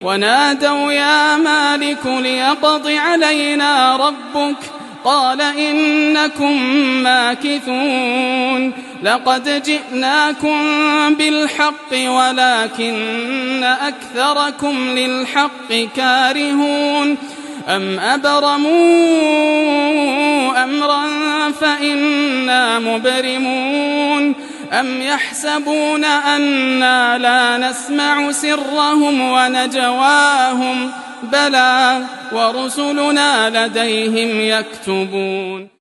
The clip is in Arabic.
ونادوا يا مالك ليقض علينا ربك قال إنكم ماكثون لقد جئناكم بالحق ولكن أكثركم للحق كارهون أم أبرموا أمرا فإنا مبرمون أم يحسبون أنا لا نسمع سرهم ونجواهم بلى ورسلنا لديهم يكتبون